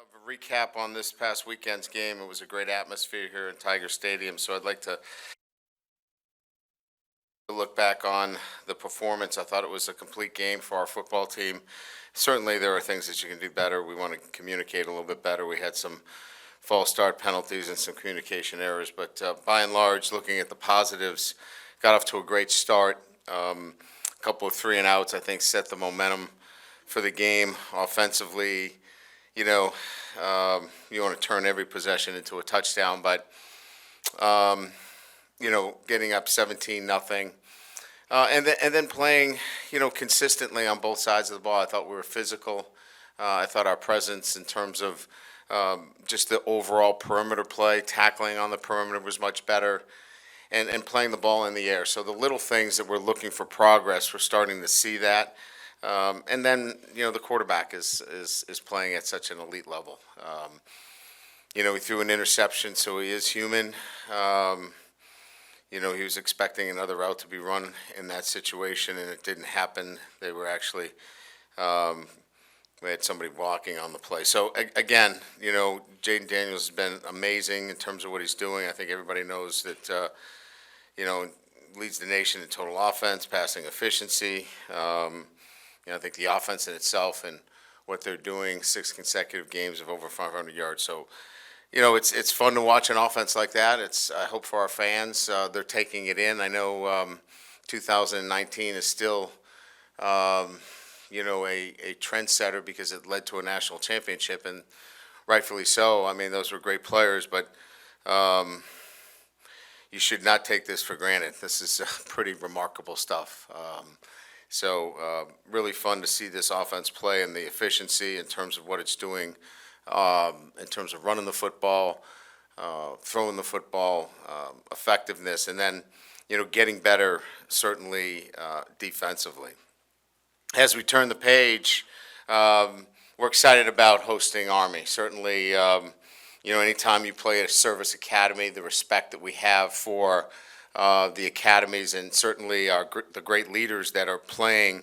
Of a recap on this past weekend's game, it was a great atmosphere here in Tiger Stadium. So I'd like to look back on the performance. I thought it was a complete game for our football team. Certainly, there are things that you can do better. We want to communicate a little bit better. We had some false start penalties and some communication errors, but by and large, looking at the positives, got off to a great start. A couple of 3-and-outs, I think, set the momentum for the game offensively. You know, you want to turn every possession into a touchdown, but getting up 17-0, and then playing, consistently on both sides of the ball. I thought we were physical. I thought our presence in terms of just the overall perimeter play, tackling on the perimeter was much better, and playing the ball in the air. So the little things that we're looking for progress, we're starting to see that. And then, the quarterback is playing at such an elite level. He threw an interception, so he is human. He was expecting another route to be run in that situation, and it didn't happen. They were actually, we had somebody blocking on the play. So, again, Jaden Daniels has been amazing in terms of what he's doing. I think everybody knows that, leads the nation in total offense, passing efficiency. I think the offense in itself and what they're doing, 6 consecutive games of over 500 yards. So, it's fun to watch an offense like that. I hope for our fans, they're taking it in. I know 2019 is still, a trendsetter because it led to a national championship, and rightfully so. I mean, those were great players, but you should not take this for granted. This is pretty remarkable stuff. So really fun to see this offense play and the efficiency in terms of what it's doing, in terms of running the football, throwing the football, effectiveness, and then, getting better, certainly defensively. As we turn the page, we're excited about hosting Army. Certainly, anytime you play at a service academy, the respect that we have for the academies, and certainly the great leaders that are playing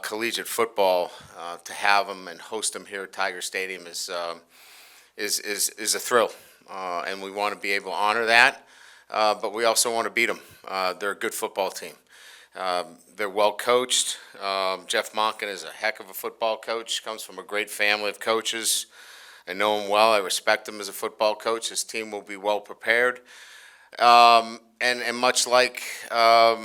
collegiate football, to have them and host them here at Tiger Stadium is a thrill, and we want to be able to honor that. But we also want to beat them. They're a good football team. They're well coached. Jeff Monken is a heck of a football coach. Comes from a great family of coaches. I know him well. I respect him as a football coach. His team will be well prepared. And much like how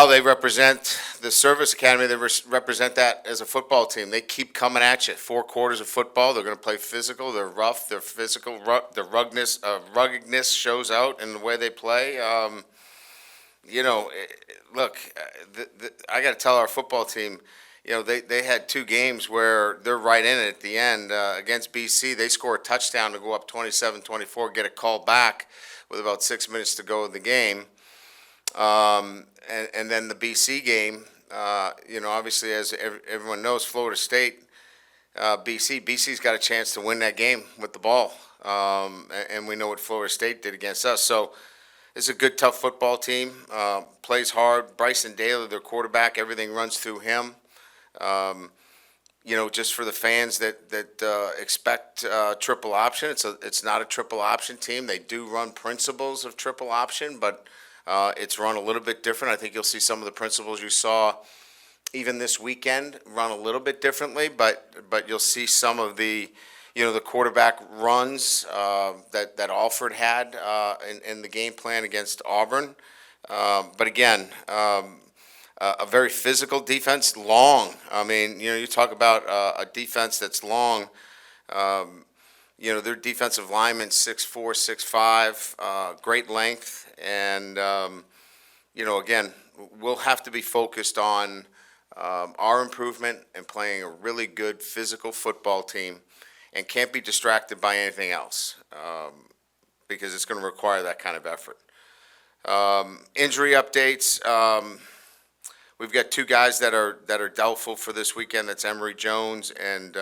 they represent the service academy, they represent that as a football team. They keep coming at you. 4 quarters of football. They're going to play physical. They're rough. They're physical. The ruggedness shows out in the way they play. Look, I got to tell our football team, they had 2 games where they're right in it at the end. Against BC, they score a touchdown to go up 27-24, get a call back with about 6 minutes to go in the game. And then the BC game, obviously, as everyone knows, Florida State, BC's got a chance to win that game with the ball. And we know what Florida State did against us. So it's a good, tough football team, plays hard. Bryson Daly, their quarterback, everything runs through him. Just for the fans that expect triple option, it's not a triple option team. They do run principles of triple option, but it's run a little bit different. I think you'll see some of the principles you saw even this weekend run a little bit differently, but you'll see some of the the quarterback runs that Alford had in the game plan against Auburn. But again, a very physical defense, long. I mean, you talk about a defense that's long. Their defensive linemen 6'4", 6'5", great length, and again, we'll have to be focused on our improvement and playing a really good physical football team, and can't be distracted by anything else, because it's going to require that kind of effort. Injury updates. We've got 2 guys that are doubtful for this weekend. That's Emory Jones and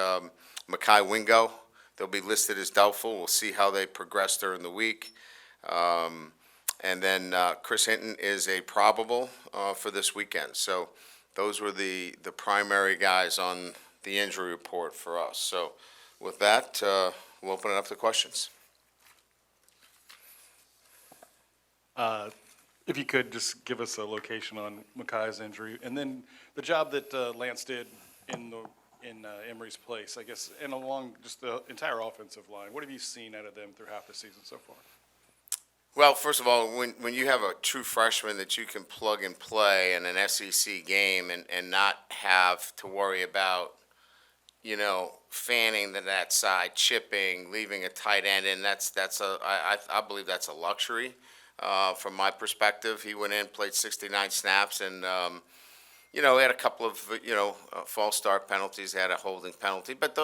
Mekhi Wingo. They'll be listed as doubtful. We'll see how they progress during the week. And then Chris Hinton is a probable for this weekend. So those were the primary guys on the injury report for us. So with that, we'll open it up to questions. If you could just give us a location on Makai's injury, and then the job that Lance did in Emery's place, I guess, and along just the entire offensive line. What have you seen out of them through half the season so far? Well, first of all, when you have a true freshman that you can plug and play in an SEC game and not have to worry about, fanning that side, chipping, leaving a tight end, and I believe that's a luxury. From my perspective, he went in, played 69 snaps, and he had a couple of false start penalties, had a holding penalty, but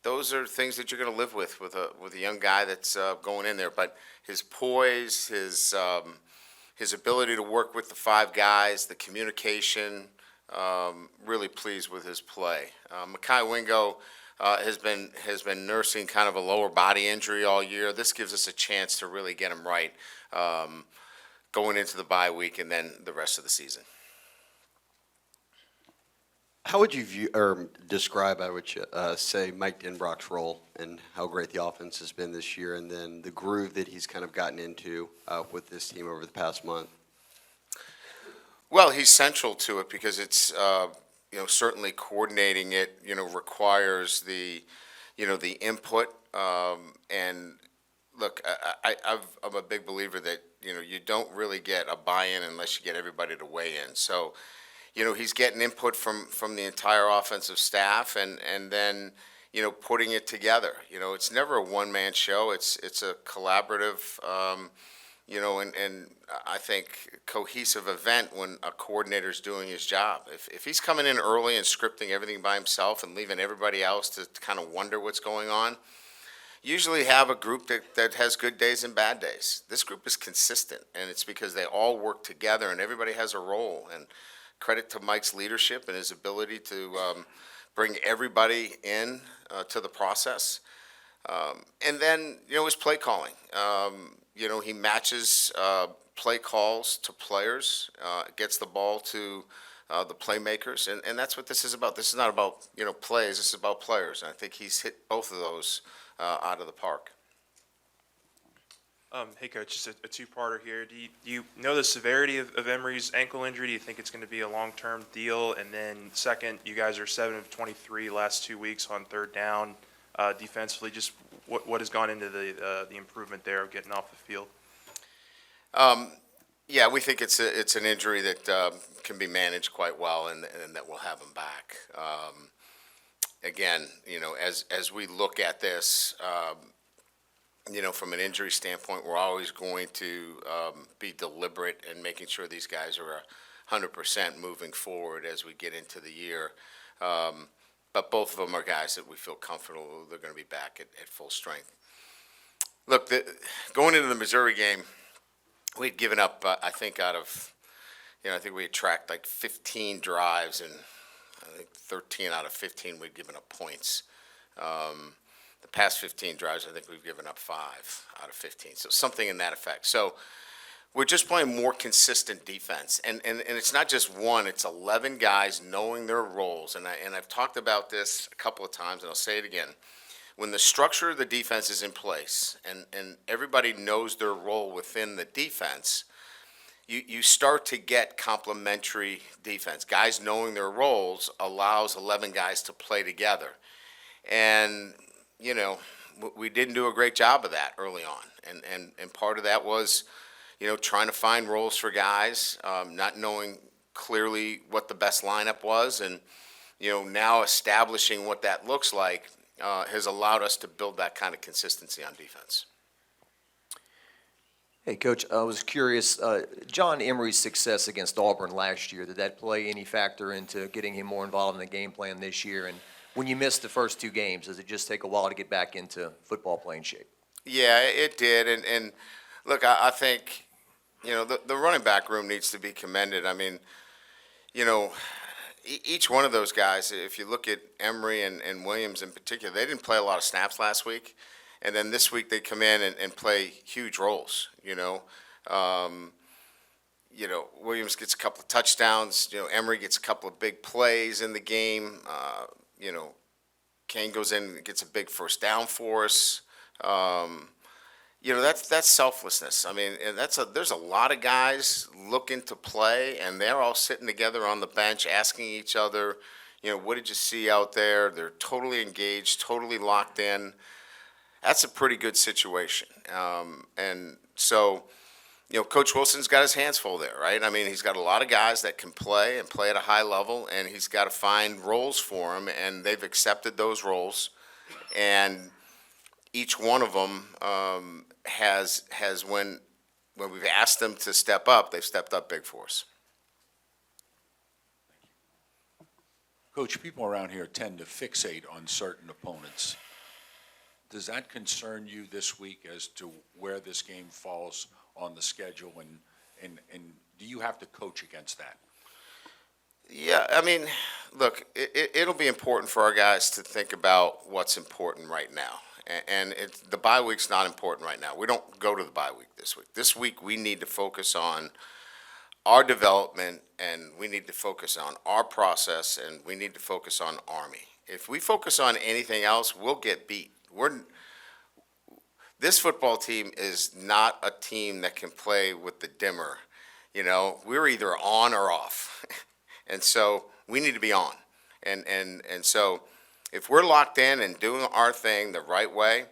those are things that you're going to live with a young guy that's going in there. But his poise, his ability to work with the five guys, the communication, really pleased with his play. Makai Wingo has been nursing kind of a lower body injury all year. This gives us a chance to really get him right going into the bye week and then the rest of the season. How would you view or describe, I would say, Mike Denbrock's role and how great the offense has been this year, and then the groove that he's kind of gotten into with this team over the past month? Well, he's central to it because it's certainly coordinating it requires the the input and look, I'm a big believer that you don't really get a buy-in unless you get everybody to weigh in. So he's getting input from the entire offensive staff and then putting it together. It's never a one-man show. It's a collaborative and I think cohesive event when a coordinator's doing his job. If he's coming in early and scripting everything by himself and leaving everybody else to kind of wonder what's going on, usually have a group that has good days and bad days. This group is consistent, and it's because they all work together and everybody has a role. And credit to Mike's leadership and his ability to bring everybody in to the process. And then, his play calling. He matches play calls to players, gets the ball to the playmakers, and that's what this is about. This is not about, plays. This is about players. And I think he's hit both of those out of the park. Hey, Coach, just a two-parter here. Do you know the severity of Emery's ankle injury? Do you think it's going to be a long-term deal? And then second, you guys are 7 of 23 last 2 weeks on third down defensively. Just what has gone into the improvement there of getting off the field? Yeah, we think it's an injury that can be managed quite well, and that we'll have him back. Again, as we look at this, from an injury standpoint, we're always going to be deliberate in making sure these guys are 100% moving forward as we get into the year. But both of them are guys that we feel comfortable they're going to be back at full strength. Look, going into the Missouri game, we'd given up, I think, I think we had tracked like 15 drives, and I think 13 out of 15 we'd given up points. The past 15 drives, I think we've given up 5 out of 15, so something in that effect. So we're just playing more consistent defense, and it's not just one; it's 11 guys knowing their roles. And I've talked about this a couple of times, and I'll say it again. When the structure of the defense is in place, and everybody knows their role within the defense, you start to get complementary defense. Guys knowing their roles allows 11 guys to play together, and we didn't do a great job of that early on, and part of that was, trying to find roles for guys, not knowing clearly what the best lineup was, and now establishing what that looks like has allowed us to build that kind of consistency on defense. Hey, Coach, I was curious, John Emery's success against Auburn last year, did that play any factor into getting him more involved in the game plan this year? And when you missed the first 2 games, does it just take a while to get back into football playing shape? Yeah, it did. And look, I think, the running back room needs to be commended. I mean, each one of those guys, if you look at Emery and Williams in particular, they didn't play a lot of snaps last week. And then this week they come in and play huge roles, Williams gets a couple of touchdowns. Emery gets a couple of big plays in the game. Kane goes in and gets a big first down for us. That's selflessness. I mean, and there's a lot of guys looking to play, and they're all sitting together on the bench asking each other, what did you see out there? They're totally engaged, totally locked in. That's a pretty good situation. And so, Coach Wilson's got his hands full there, right? I mean, he's got a lot of guys that can play and play at a high level, and he's got to find roles for them, and they've accepted those roles. And each one of them has when we've asked them to step up, they've stepped up big for us. Coach, people around here tend to fixate on certain opponents. Does that concern you this week as to where this game falls on the schedule, and do you have to coach against that? Yeah, I mean, look, it'll be important for our guys to think about what's important right now. And the bye week's not important right now. We don't go to the bye week this week. This week, we need to focus on our development, and we need to focus on our process, and we need to focus on Army. If we focus on anything else, we'll get beat. This football team is not a team that can play with the dimmer. We're either on or off. And so we need to be on. And so if we're locked in and doing our thing the right way,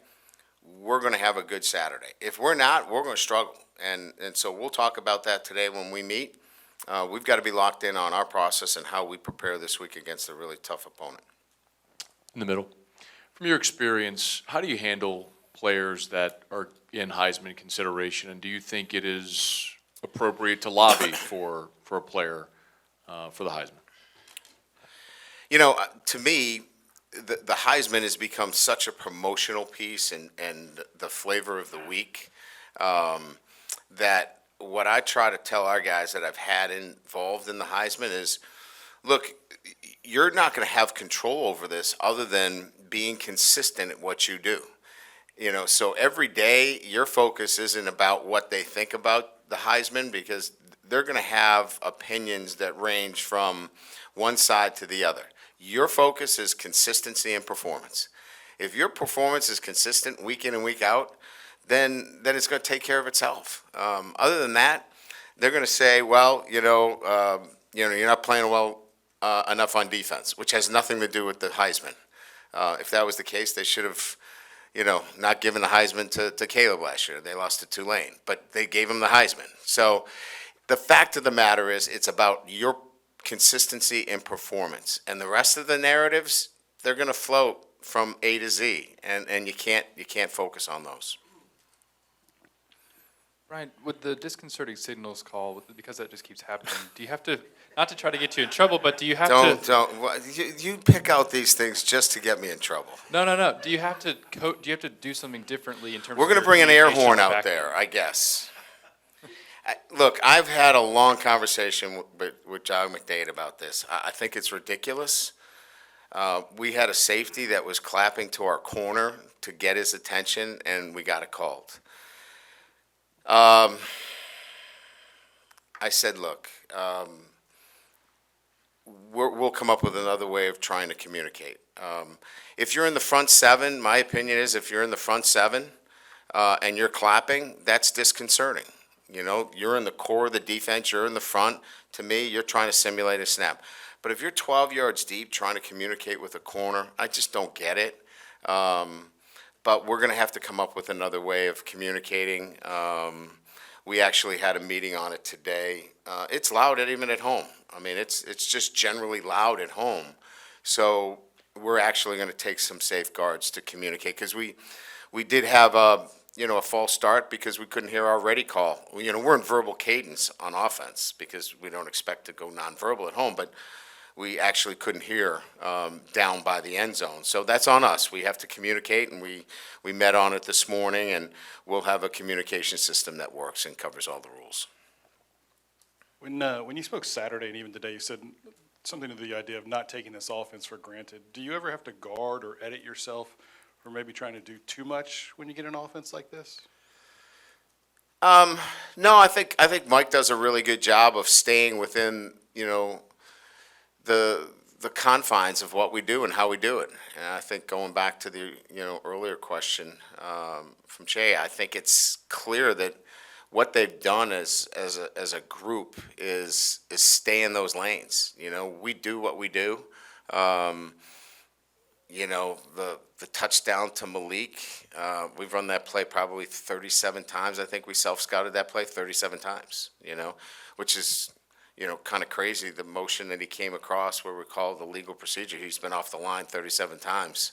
we're going to have a good Saturday. If we're not, we're going to struggle. And so we'll talk about that today when we meet. We've got to be locked in on our process and how we prepare this week against a really tough opponent. In the middle. From your experience, how do you handle players that are in Heisman consideration, and do you think it is appropriate to lobby for a player for the Heisman? To me, the Heisman has become such a promotional piece and the flavor of the week that what I try to tell our guys that I've had involved in the Heisman is, look, you're not going to have control over this other than being consistent at what you do. So every day your focus isn't about what they think about the Heisman, because they're going to have opinions that range from one side to the other. Your focus is consistency and performance. If your performance is consistent week in and week out, then it's going to take care of itself. Other than that, they're going to say, well, you're not playing well enough on defense, which has nothing to do with the Heisman. If that was the case, they should have, not given the Heisman to Caleb last year. They lost to Tulane, but they gave him the Heisman. So the fact of the matter is, it's about your consistency and performance, and the rest of the narratives, they're going to float from A to Z, and you can't focus on those. Brian, with the disconcerting signals call, because that just keeps happening, do you have to, not to try to get you in trouble, but do you have You pick out these things just to get me in trouble. No. Do you have to do something differently in terms We're of going to your bring an air communication horn out back there, I guess. Look, I've had a long conversation with John McDade about this. I think it's ridiculous. We had a safety that was clapping to our corner to get his attention, and we got it called. I said, look, we'll come up with another way of trying to communicate. If you're in the front seven, my opinion is if you're in the front seven and you're clapping, that's disconcerting. You're in the core of the defense, you're in the front. To me, you're trying to simulate a snap. But if you're 12 yards deep trying to communicate with a corner, I just don't get it. But we're going to have to come up with another way of communicating. We actually had a meeting on it today. It's loud even at home. I mean, it's just generally loud at home. So we're actually going to take some safeguards to communicate, because we did have a false start because we couldn't hear our ready call. We're in verbal cadence on offense because we don't expect to go nonverbal at home, but we actually couldn't hear down by the end zone. So that's on us. We have to communicate, and we met on it this morning, and we'll have a communication system that works and covers all the rules. When you spoke Saturday and even today, you said something to the idea of not taking this offense for granted. Do you ever have to guard or edit yourself for maybe trying to do too much when you get an offense like this? No, I think Mike does a really good job of staying within, the confines of what we do and how we do it. And I think going back to the, earlier question, from Jay, I think it's clear that what they've done as a group is stay in those lanes. We do what we do. Um, the touchdown to Malik, we've run that play probably 37 times. I think we self-scouted that play 37 times, which is, kind of crazy. The motion that he came across where we call the legal procedure, he's been off the line 37 times.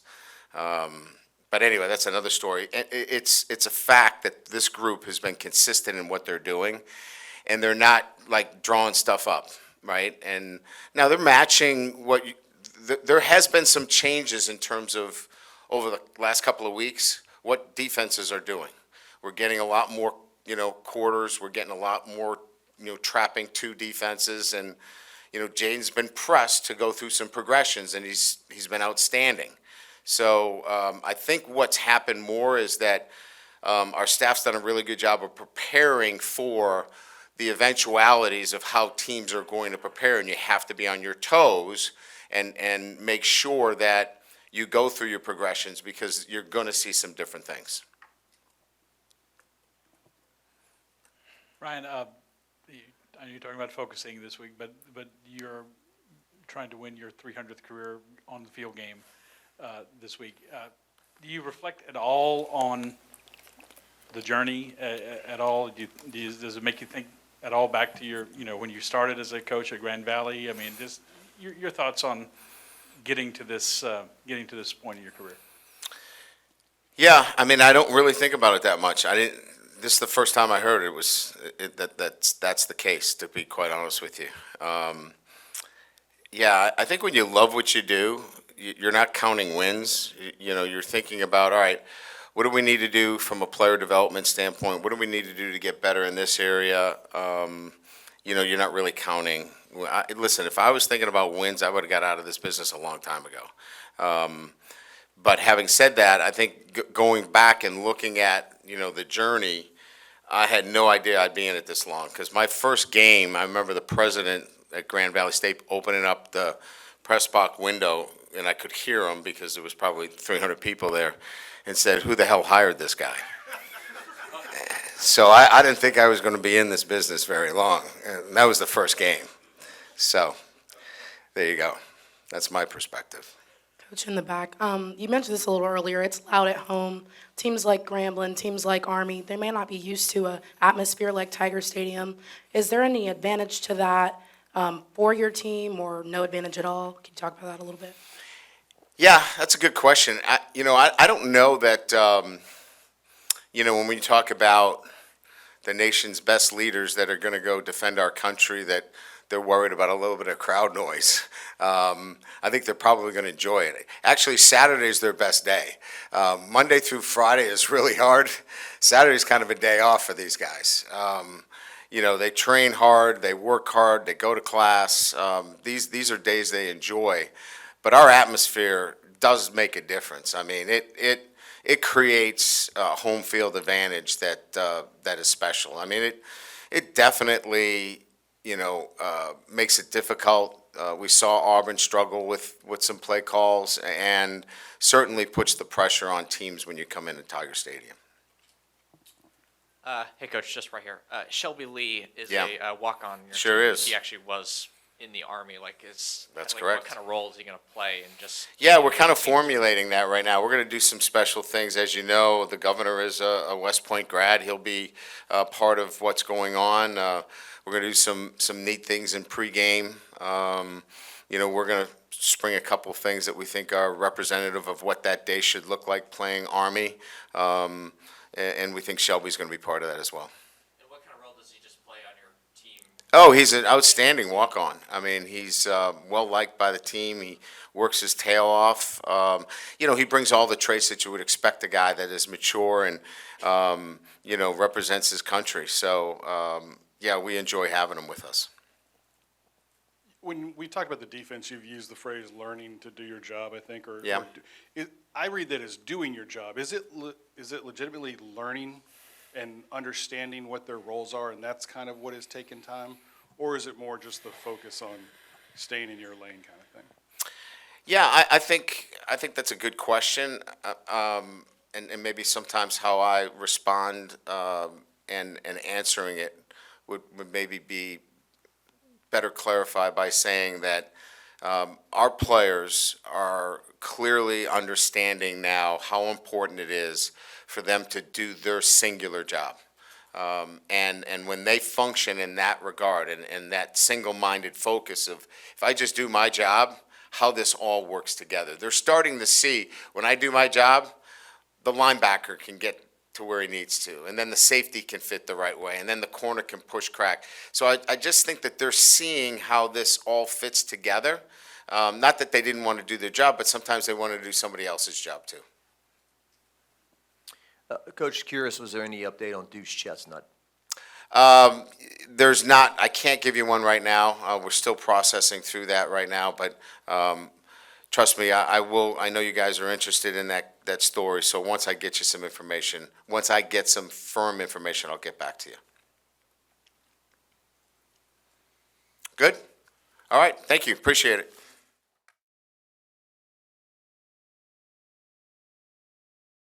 But anyway, that's another story. And it's a fact that this group has been consistent in what they're doing, and they're not like drawing stuff up, right? And now they're matching there has been some changes in terms of over the last couple of weeks what defenses are doing. We're getting a lot more, quarters. We're getting a lot more, trapping two defenses, and Jaden's been pressed to go through some progressions, and he's been outstanding. So I think what's happened more is that our staff's done a really good job of preparing for the eventualities of how teams are going to prepare, and you have to be on your toes and make sure that you go through your progressions because you're going to see some different things. Ryan, I know you're talking about focusing this week, but you're trying to win your 300th career on the field game this week. Do you reflect at all on the journey at all? Does it make you think at all back to your, when you started as a coach at Grand Valley? I mean, just your thoughts on getting to this point in your career. Yeah, I mean, I don't really think about it that much. This is the first time I heard that's the case, to be quite honest with you. Yeah, I think when you love what you do, you're not counting wins. You're thinking about, all right, what do we need to do from a player development standpoint? What do we need to do to get better in this area? You're not really counting. Listen, if I was thinking about wins, I would have got out of this business a long time ago. But having said that, I think going back and looking at, the journey, I had no idea I'd be in it this long. Because my first game, I remember the president at Grand Valley State opening up the press box window, and I could hear him because there was probably 300 people there, and said, "Who the hell hired this guy?" So I didn't think I was going to be in this business very long. And that was the first game. So there you go. That's my perspective. Coach in the back, you mentioned this a little earlier. It's loud at home. Teams like Grambling, teams like Army, they may not be used to an atmosphere like Tiger Stadium. Is there any advantage to that for your team, or no advantage at all? Can you talk about that a little bit? Yeah, that's a good question. I don't know that, when we talk about the nation's best leaders that are going to go defend our country, that they're worried about a little bit of crowd noise. I think they're probably going to enjoy it. Actually, Saturday's their best day. Monday through Friday is really hard. Saturday's kind of a day off for these guys. They train hard, they work hard, they go to class. These are days they enjoy. But our atmosphere does make a difference. I mean, it creates a home field advantage that is special. I mean, it definitely makes it difficult. We saw Auburn struggle with some play calls, and certainly puts the pressure on teams when you come into Tiger Stadium. Hey, Coach, just right here. Shelby Lee is Yeah. a walk-on. in your Sure team. is. He actually was in the Army. That's like, correct. What kind of role is he going to play? And just Yeah, we're kind of formulating that right now. We're going to do some special things. As you know, the governor is a West Point grad. He'll be part of what's going on. We're going to do some neat things in pregame. We're going to spring a couple of things that we think are representative of what that day should look like playing Army. And we think Shelby's going to be part of that as well. And what kind of role does he just play on your team? Oh, he's an outstanding walk-on. I mean, he's well-liked by the team. He works his tail off. He brings all the traits that you would expect a guy that is mature and, represents his country. So, we enjoy having him with us. When we talk about the defense, you've used the phrase "learning to do your job," I think, Yeah. I read that as doing your job. Is it legitimately learning and understanding what their roles are, and that's kind of what has taken time? Or is it more just the focus on staying in your lane kind of thing? Yeah, I think that's a good question, and maybe sometimes how I respond and answering it would maybe be better clarified by saying that our players are clearly understanding now how important it is for them to do their singular job. And when they function in that regard and that single-minded focus of, if I just do my job, how this all works together. They're starting to see, when I do my job, the linebacker can get to where he needs to, and then the safety can fit the right way, and then the corner can push crack. So I just think that they're seeing how this all fits together. Not that they didn't want to do their job, but sometimes they want to do somebody else's job too. Coach, curious, was there any update on Deuce Chestnut? There's not, I can't give you one right now. We're still processing through that right now, but trust me, I will, I know you guys are interested in that story, so once I get you some information, once I get some firm information, I'll get back to you. Good? All right, thank you, appreciate it.